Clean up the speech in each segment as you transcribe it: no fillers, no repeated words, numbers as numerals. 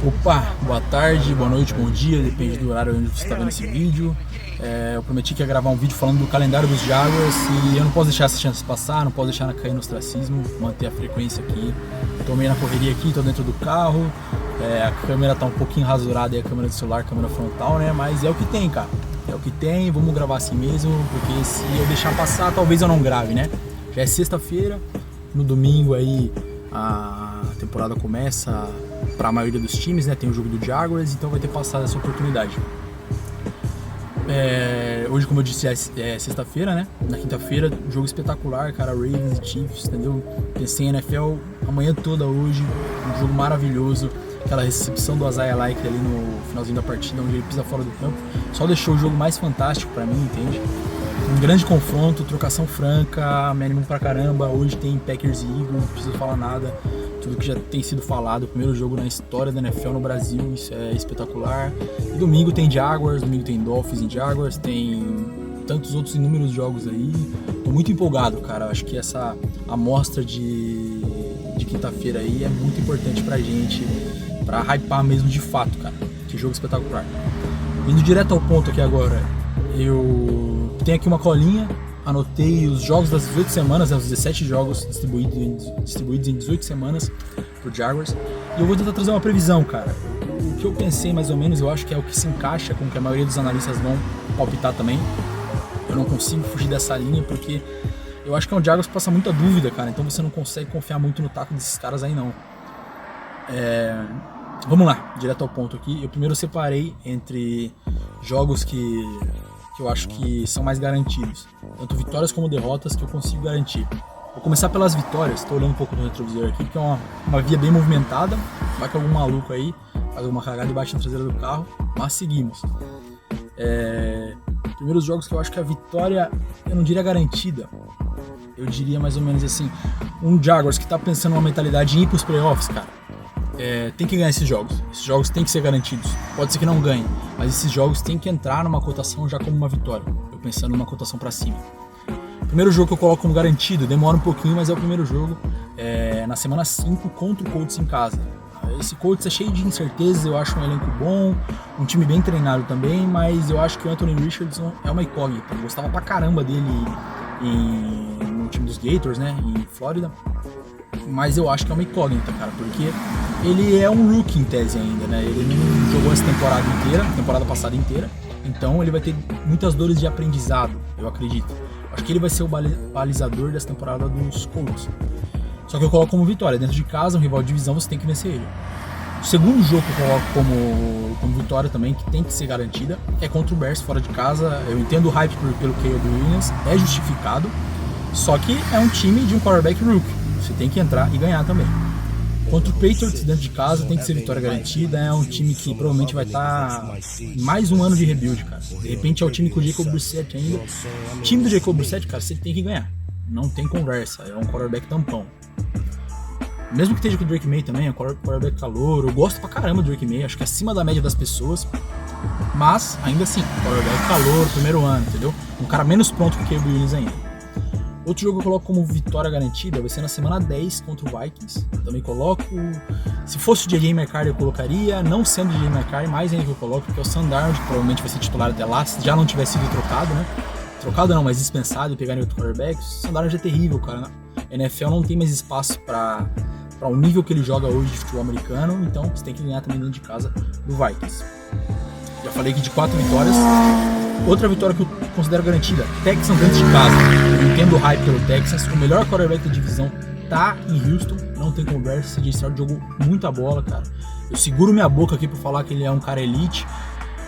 Opa, boa tarde, boa noite, bom dia, depende do horário onde você está vendo esse vídeo. Eu prometi que ia gravar um vídeo falando do calendário dos Jaguars e eu não posso deixar essa chance passar, não posso deixar cair no ostracismo, manter a frequência aqui. Tô meio na correria aqui, tô dentro do carro, a câmera tá um pouquinho rasurada, a câmera do celular, a câmera frontal, né? Mas é o que tem, cara, é o que tem, vamos gravar assim mesmo, porque se eu deixar passar, talvez eu não grave, né? Já é sexta-feira, no domingo aí a temporada começa para a maioria dos times, né? Tem o jogo do Jaguars, então vai ter passado essa oportunidade. Hoje, como eu disse, é sexta-feira, né? Na quinta-feira, jogo espetacular, cara, Ravens e Chiefs, entendeu? Pensei em NFL amanhã toda hoje, um jogo maravilhoso. Aquela recepção do Isaiah Likely ali no finalzinho da partida, onde ele pisa fora do campo, só deixou o jogo mais fantástico pra mim, entende? Um grande confronto, trocação franca, me animou pra caramba. Hoje tem Packers e Eagles, não preciso falar nada. Tudo que já tem sido falado, o primeiro jogo na história da NFL no Brasil, isso é espetacular. E domingo tem Jaguars, domingo tem Dolphins e Jaguars, tem tantos outros inúmeros jogos aí. Tô muito empolgado, cara. Acho que essa amostra de quinta-feira aí é muito importante pra gente, pra hypar mesmo de fato, cara. Que jogo espetacular. Indo direto ao ponto aqui agora, eu tenho aqui uma colinha, anotei os jogos das 18 semanas, os 17 jogos distribuídos em 18 semanas pro Jaguars, e eu vou tentar trazer uma previsão, cara. O que eu pensei mais ou menos, eu acho que é o que se encaixa com o que a maioria dos analistas vão palpitar também. Eu não consigo fugir dessa linha, porque eu acho que é um Jaguars que passa muita dúvida, cara, então você não consegue confiar muito no taco desses caras aí não. Vamos lá, direto ao ponto aqui. Eu primeiro separei entre jogos que eu acho que são mais garantidos, tanto vitórias como derrotas que eu consigo garantir. Vou começar pelas vitórias, estou olhando um pouco no retrovisor aqui, que é uma via bem movimentada, vai que algum maluco aí faz uma cagada e bate na traseira do carro, mas seguimos. Primeiros jogos que eu acho que a vitória, eu não diria garantida, eu diria mais ou menos assim, um Jaguars que está pensando numa mentalidade em ir para os playoffs, cara. Tem que ganhar esses jogos têm que ser garantidos, pode ser que não ganhe, mas esses jogos têm que entrar numa cotação já como uma vitória, eu pensando numa cotação pra cima. Primeiro jogo que eu coloco como garantido, demora um pouquinho, mas é o primeiro jogo, na semana 5 contra o Colts em casa. Esse Colts é cheio de incertezas, eu acho um elenco bom, um time bem treinado também, mas eu acho que o Anthony Richardson é uma incógnita, eu gostava pra caramba dele no time dos Gators, né, em Flórida. Mas eu acho que é uma incógnita, cara, porque ele é um rookie em tese ainda, né? Ele não jogou essa temporada passada inteira, então ele vai ter muitas dores de aprendizado, eu acredito. Acho que ele vai ser o balizador dessa temporada dos Colts. Só que eu coloco como vitória, dentro de casa, um rival de divisão, você tem que vencer ele. O segundo jogo que eu coloco como vitória também, que tem que ser garantida, é contra o Bears fora de casa. Eu entendo o hype pelo Caleb Williams, é justificado, só que é um time de um quarterback rookie. Você tem que entrar e ganhar também. Contra o Patriots dentro de casa tem que ser vitória garantida. É um time que provavelmente vai estar mais um ano de rebuild, cara. De repente é o time com o Jacob Brissett ainda. O time do Jacob Brissett, cara, você tem que ganhar. Não tem conversa. É um quarterback tampão. Mesmo que esteja com o Drake May também, é um quarterback calor. Eu gosto pra caramba do Drake May. Acho que é acima da média das pessoas. Mas, ainda assim, quarterback calor, primeiro ano, entendeu? Um cara menos pronto que o Caleb Williams ainda. Outro jogo que eu coloco como vitória garantida vai ser na semana 10 contra o Vikings. Também coloco, se fosse o J.J. McCarthy eu colocaria, não sendo o J.J. McCarthy, mais ainda que eu coloco, porque é o Sam Darnold, que provavelmente vai ser titular até lá, se já não tivesse sido trocado, né? Trocado não, mas dispensado e pegarem outro quarterback. O Sam Darnold é terrível, cara. A NFL não tem mais espaço para o nível que ele joga hoje de futebol americano, então você tem que ganhar também dentro de casa do Vikings. Já falei aqui de 4 vitórias. Outra vitória que eu considero garantida, Texans dentro de casa. Eu entendo o hype pelo Texans, o melhor quarterback da divisão tá em Houston, não tem conversa. CJ Stroud jogou muita bola, cara. Eu seguro minha boca aqui pra falar que ele é um cara elite,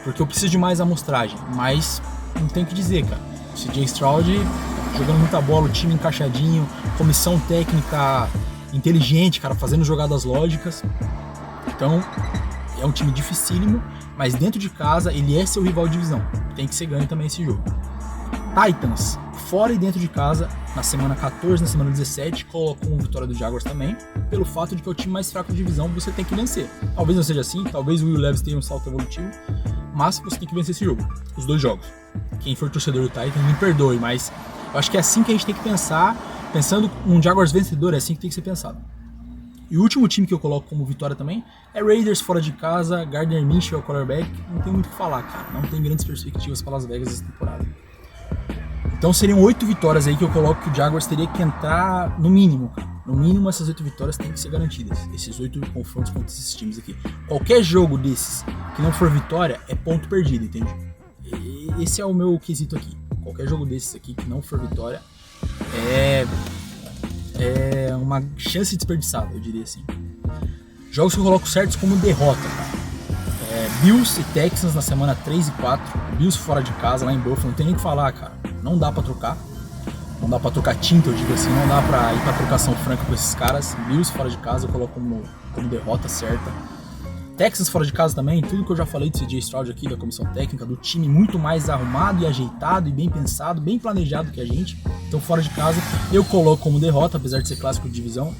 porque eu preciso de mais amostragem, mas não tem o que dizer, cara. O CJ Stroud jogando muita bola, o time encaixadinho, comissão técnica inteligente, cara, fazendo jogadas lógicas. Então, é um time dificílimo, mas dentro de casa ele é seu rival de divisão. Tem que ser ganho também esse jogo. Titans, fora e dentro de casa, na semana 14, na semana 17, colocam uma vitória do Jaguars também, pelo fato de que é o time mais fraco da divisão, você tem que vencer. Talvez não seja assim, talvez o Will Levis tenha um salto evolutivo, mas você tem que vencer esse jogo, os dois jogos. Quem for torcedor do Titans, me perdoe, mas eu acho que é assim que a gente tem que pensar, pensando num Jaguars vencedor, é assim que tem que ser pensado. E o último time que eu coloco como vitória também é Raiders fora de casa, Gardner Minshew é o quarterback. Não tem muito o que falar, cara. Não tem grandes perspectivas para Las Vegas essa temporada. Então seriam 8 vitórias aí que eu coloco que o Jaguars teria que entrar no mínimo, cara. No mínimo essas 8 vitórias têm que ser garantidas. Esses 8 confrontos contra esses times aqui. Qualquer jogo desses que não for vitória é ponto perdido, entende? Esse é o meu quesito aqui. Qualquer jogo desses aqui que não for vitória é uma chance desperdiçada, eu diria assim. Jogos que eu coloco certos como derrota, cara. Bills e Texans na semana 3 e 4. Bills fora de casa, lá em Buffalo, não tem nem o que falar, cara. Não dá pra trocar. Não dá pra trocar tinta, eu digo assim. Não dá pra ir pra trocação franca com esses caras. Bills fora de casa eu coloco como derrota certa. Texans fora de casa também, tudo que eu já falei do CJ Stroud aqui, da comissão técnica, do time muito mais arrumado e ajeitado e bem pensado, bem planejado que a gente. Então fora de casa eu coloco como derrota, apesar de ser clássico de divisão.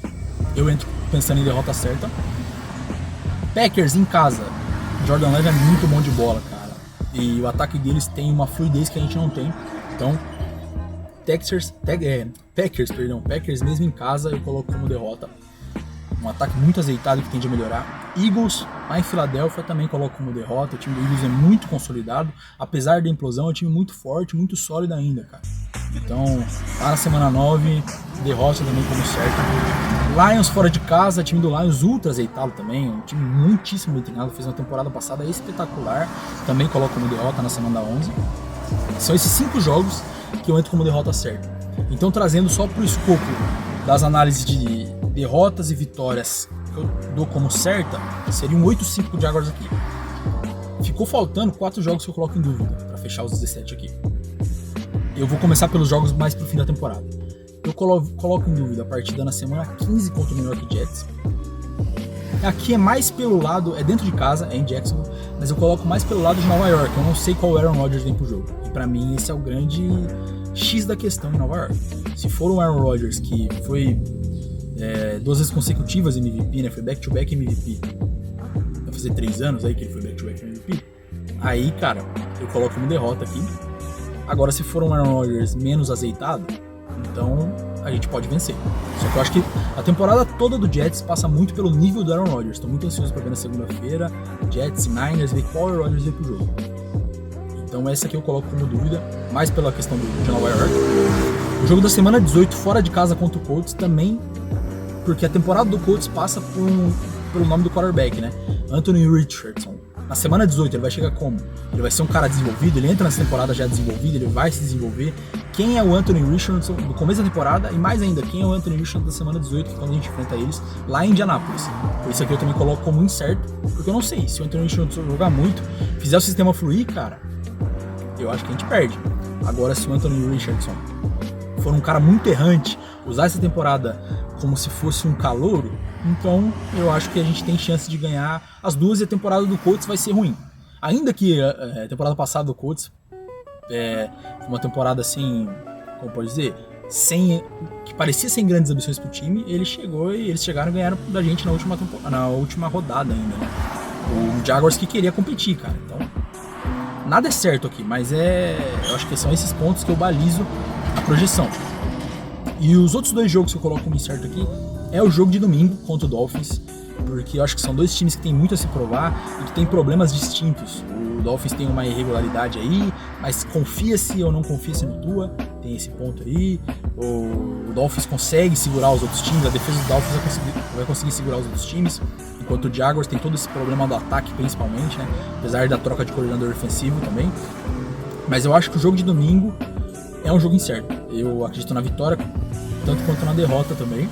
Eu entro pensando em derrota certa. Packers em casa. Jordan Love é muito bom de bola, cara. E o ataque deles tem uma fluidez que a gente não tem. Então, Packers mesmo em casa eu coloco como derrota. Um ataque muito azeitado que tende a melhorar. Eagles, lá em Filadélfia, também coloco como derrota. O time do Eagles é muito consolidado. Apesar da implosão, é um time muito forte, muito sólido ainda, cara. Então, lá na semana 9, derrota também como certo. Lions fora de casa, time do Lions ultra azeitado também. Um time muitíssimo bem treinado. Fez uma temporada passada espetacular. Também coloco como derrota na semana 11. São esses 5 jogos que eu entro como derrota certa. Então, trazendo só pro escopo das análises de derrotas e vitórias que eu dou como certa, seria um 8-5 pro Jaguars aqui. Ficou faltando 4 jogos que eu coloco em dúvida para fechar os 17 aqui. Eu vou começar pelos jogos mais pro fim da temporada. Eu coloco em dúvida a partida na semana 15 contra o New York Jets. Aqui é mais pelo lado, é dentro de casa, é em Jacksonville, mas eu coloco mais pelo lado de Nova York. Eu não sei qual Aaron Rodgers vem pro jogo. E pra mim esse é o grande X da questão em Nova York. Se for o Aaron Rodgers, que foi 2 vezes consecutivas MVP, né? Foi back-to-back MVP. Vai fazer 3 anos aí que ele foi back-to-back MVP. Aí, cara, eu coloco como derrota aqui. Agora, se for um Aaron Rodgers menos azeitado, então a gente pode vencer. Só que eu acho que a temporada toda do Jets passa muito pelo nível do Aaron Rodgers. Estou muito ansioso para ver na segunda-feira Jets e Niners, ver qual Aaron Rodgers veio pro jogo. Então essa aqui eu coloco como dúvida, mais pela questão de Nova York. O jogo da semana 18 fora de casa contra o Colts também, porque a temporada do Colts passa pelo nome do quarterback, né? Anthony Richardson. Na semana 18 ele vai chegar como? Ele vai ser um cara desenvolvido, ele entra nessa temporada já desenvolvido, ele vai se desenvolver. Quem é o Anthony Richardson do começo da temporada e mais ainda, quem é o Anthony Richardson da semana 18, que é quando a gente enfrenta eles lá em Indianápolis. Por isso aqui eu também coloco como incerto, porque eu não sei, se o Anthony Richardson jogar muito, fizer o sistema fluir, cara, eu acho que a gente perde. Agora, se o Anthony Richardson for um cara muito errante, usar essa temporada como se fosse um calouro, então eu acho que a gente tem chance de ganhar as duas e a temporada do Colts vai ser ruim. Ainda que a temporada passada do Colts foi uma temporada assim, como pode dizer, que parecia sem grandes ambições pro time, ele chegou e eles chegaram e ganharam da gente na última rodada ainda, né? O Jaguars que queria competir, cara. Então, nada é certo aqui, mas eu acho que são esses pontos que eu balizo a projeção. E os outros 2 jogos que eu coloco como incerto aqui é o jogo de domingo contra o Dolphins, porque eu acho que são 2 times que tem muito a se provar e que tem problemas distintos. O Dolphins tem uma irregularidade aí, mas confia-se ou não confia-se no Tua, tem esse ponto aí. O Dolphins consegue segurar os outros times, a defesa do Dolphins vai conseguir segurar os outros times, enquanto o Jaguars tem todo esse problema do ataque principalmente, né? Apesar da troca de coordenador ofensivo também. Mas eu acho que o jogo de domingo é um jogo incerto. Eu acredito na vitória, tanto quanto na derrota também.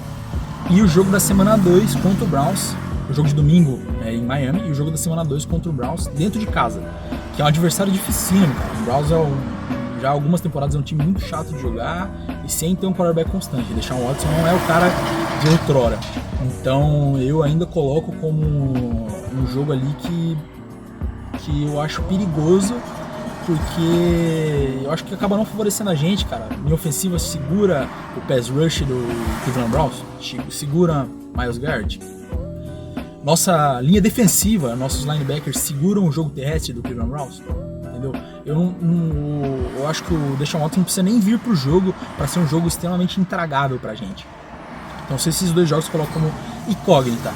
E o jogo da semana 2 contra o Browns, o jogo de domingo em Miami, e o jogo da semana 2 contra o Browns dentro de casa, que é um adversário dificílimo, cara. O Browns já há algumas temporadas é um time muito chato de jogar e sem ter um quarterback constante. Deshaun Watson não é o cara de outrora. Então eu ainda coloco como um jogo ali que eu acho perigoso, porque eu acho que acaba não favorecendo a gente, cara. Minha ofensiva segura o pass rush do Cleveland Browns, segura Myles Garrett. Nossa linha defensiva, nossos linebackers seguram o jogo terrestre do Cleveland Browns, entendeu? Eu acho que o Deshaun Watson não precisa nem vir pro jogo para ser um jogo extremamente intragável pra gente. Então, se esses 2 jogos eu coloco como incógnita.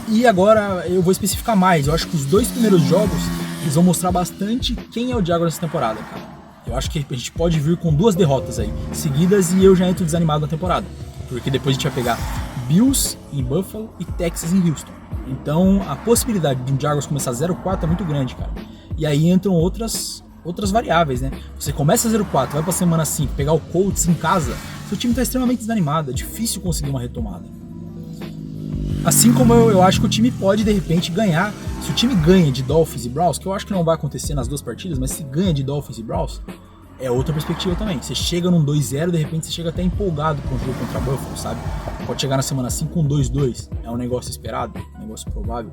E agora eu vou especificar mais. Eu acho que os 2 primeiros jogos eles vão mostrar bastante quem é o Jaguars nessa temporada, cara. Eu acho que a gente pode vir com 2 derrotas aí seguidas e eu já entro desanimado na temporada. Porque depois a gente vai pegar Bills em Buffalo e Texas em Houston. Então a possibilidade de um Jaguars começar 0-4 é muito grande, cara. E aí entram outras variáveis, né? Você começa 0-4, vai pra semana 5, pegar o Colts em casa, seu time tá extremamente desanimado, é difícil conseguir uma retomada. Assim como eu acho que o time pode, de repente, ganhar. Se o time ganha de Dolphins e Browns, que eu acho que não vai acontecer nas 2 partidas, mas se ganha de Dolphins e Browns, é outra perspectiva também. Você chega num 2-0, de repente você chega até empolgado com o jogo contra Buffalo, sabe? Pode chegar na semana 5 com 2-2. É um negócio esperado, um negócio provável.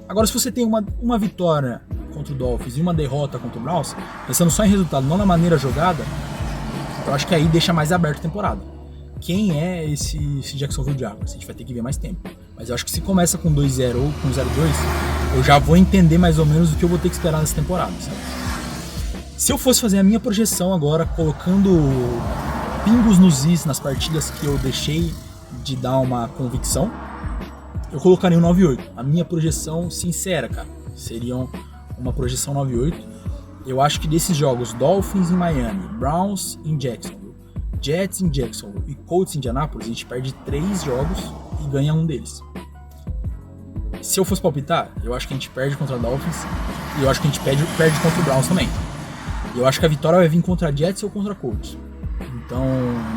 Agora, se você tem uma vitória contra o Dolphins e uma derrota contra o Browns, pensando só em resultado, não na maneira jogada, eu acho que aí deixa mais aberto a temporada. Quem é esse Jacksonville Jaguars? A gente vai ter que ver mais tempo. Mas eu acho que se começa com 2-0 ou com 0-2, eu já vou entender mais ou menos o que eu vou ter que esperar nessa temporada, sabe? Se eu fosse fazer a minha projeção agora, colocando pingos nos is nas partidas que eu deixei de dar uma convicção, eu colocaria um 9-8. A minha projeção sincera, cara, seria uma projeção 9-8. Eu acho que desses jogos, Dolphins em Miami, Browns em Jacksonville, Jets em Jacksonville e Colts em Indianapolis, a gente perde 3 jogos e ganha um deles. Se eu fosse palpitar, eu acho que a gente perde contra Dolphins e eu acho que a gente perde contra o Browns também. Eu acho que a vitória vai vir contra Jets ou contra Colts. Então,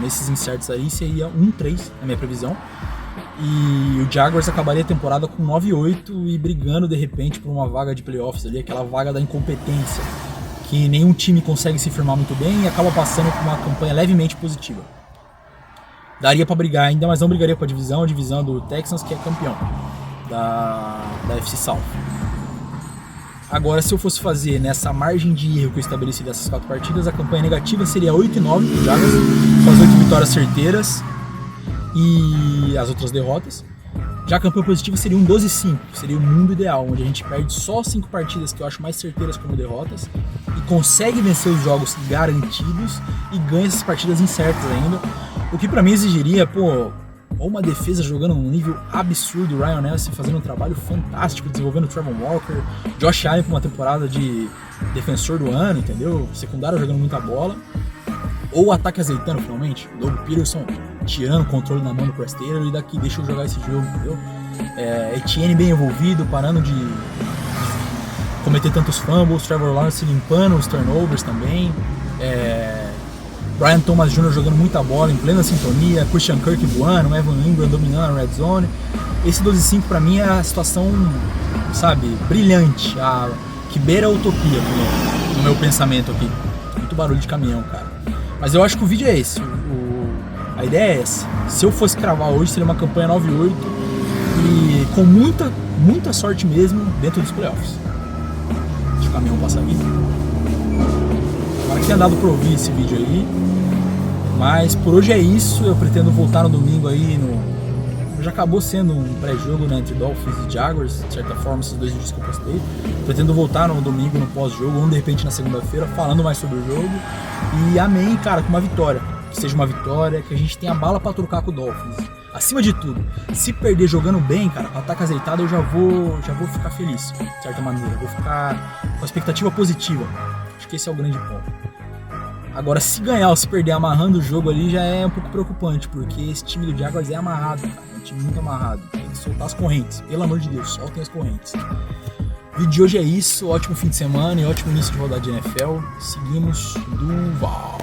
nesses incertos aí, seria 1-3 na minha previsão. E o Jaguars acabaria a temporada com 9-8 e brigando, de repente, por uma vaga de playoffs ali, aquela vaga da incompetência, que nenhum time consegue se firmar muito bem e acaba passando com uma campanha levemente positiva. Daria pra brigar ainda, mas não brigaria pra a divisão do Texans, que é campeão da FC South. Agora, se eu fosse fazer nessa margem de erro que eu estabeleci dessas 4 partidas, a campanha negativa seria 8-9 pro Jaguars, com as 8 vitórias certeiras e as outras derrotas. Já a campanha positiva seria um 12-5, seria o mundo ideal, onde a gente perde só 5 partidas que eu acho mais certeiras como derrotas e consegue vencer os jogos garantidos e ganha essas partidas incertas ainda, o que pra mim exigiria, ou uma defesa jogando num nível absurdo, o Ryan Nelson fazendo um trabalho fantástico, desenvolvendo o Trevor Walker, Josh Allen com uma temporada de defensor do ano, entendeu? Secundário jogando muita bola, ou o ataque azeitando finalmente, o Doug Peterson tirando o controle na mão do Press Taylor e daqui deixa eu jogar esse jogo, entendeu? Etienne bem envolvido, parando de cometer tantos fumbles, Trevor Lawrence limpando os turnovers também, Brian Thomas Jr. jogando muita bola em plena sintonia, Christian Kirk voando, Evan Ingram dominando a red zone. Esse 12-5 pra mim é a situação, sabe, brilhante, que beira a utopia no meu pensamento aqui. Muito barulho de caminhão, cara. Mas eu acho que o vídeo é esse, a ideia é essa. Se eu fosse cravar hoje, seria uma campanha 9-8 e com muita sorte mesmo dentro dos playoffs. Deixa o caminhão passar aqui. Agora que andado pra ouvir esse vídeo aí. Mas por hoje é isso. Eu pretendo voltar no domingo aí já acabou sendo um pré-jogo, né, entre Dolphins e Jaguars. De certa forma, esses 2 vídeos que eu postei. Pretendo voltar no domingo, no pós-jogo, ou de repente na segunda-feira, falando mais sobre o jogo. E amém, cara, com uma vitória. Que seja uma vitória, que a gente tenha bala pra trocar com o Dolphins. Acima de tudo, se perder jogando bem, cara, com ataque azeitado, eu já vou ficar feliz, de certa maneira. Eu vou ficar com a expectativa positiva. Acho que esse é o grande ponto. Agora, se ganhar ou se perder amarrando o jogo ali, já é um pouco preocupante, porque esse time do Jaguars é amarrado, cara. É um time muito amarrado. Tem que soltar as correntes. Pelo amor de Deus, soltem as correntes. O vídeo de hoje é isso. Ótimo fim de semana e ótimo início de rodada de NFL. Seguimos Duval.